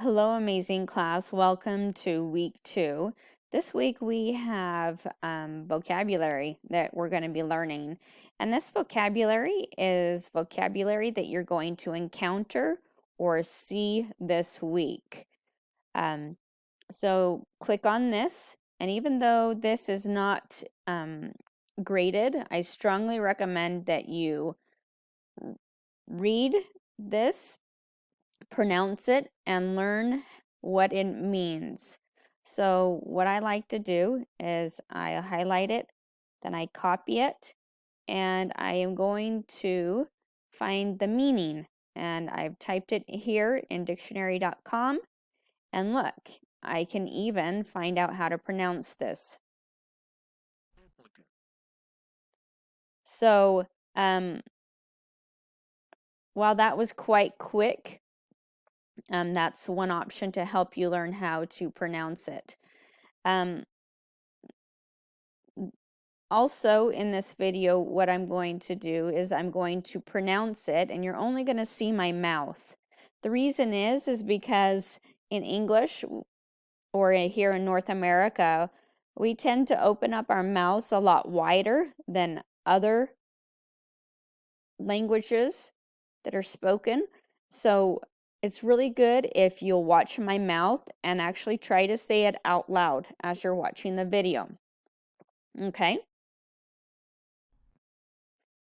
Hello, amazing class. Welcome to week 2. This week we have vocabulary that we're going to be learning. And this vocabulary is vocabulary that you're going to encounter or see this week. So click on this. And even though this is not graded, I strongly recommend that you read this, pronounce it, and learn what it means. So what I like to do is I highlight it, then I copy it, and I am going to find the meaning. And I've typed it here in dictionary.com. And look, I can even find out how to pronounce this. So while that was quite quick, that's one option to help you learn how to pronounce it. Also, in this video, what I'm going to do is I'm going to pronounce it, and you're only going to see my mouth. The reason is because in English, or here in North America, we tend to open up our mouths a lot wider than other languages that are spoken. So it's really good if you'll watch my mouth and actually try to say it out loud as you're watching the video. Okay?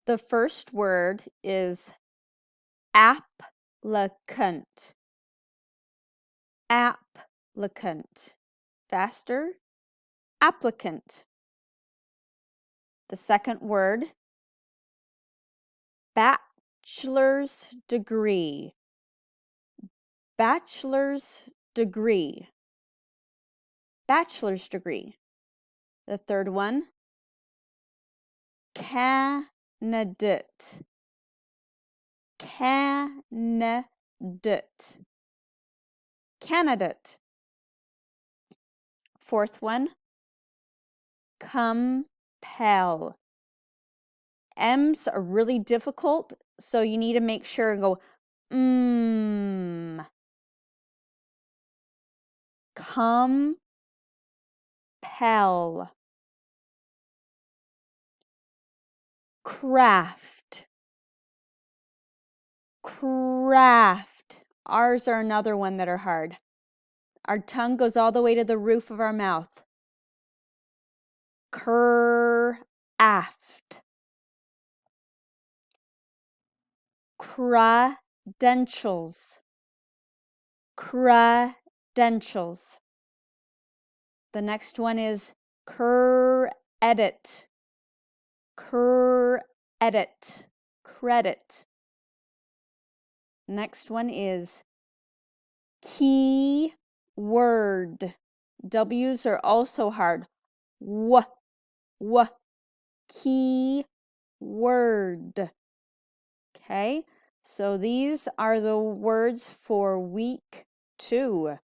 The first word is applicant. Applicant. Faster. Applicant. The second word, bachelor's degree. Bachelor's degree. Bachelor's degree. The third one, candidate. Candidate. Candidate. Fourth one, compel. M's are really difficult, so you need to make sure and go, compel. Craft. Craft. R's are another one that are hard. Our tongue goes all the way to the roof of our mouth. Craft. Credentials. Credentials. The next one is credit. Credit. Credit. Next one is key word. W's are also hard. Key word. Okay, so these are the words for week 2.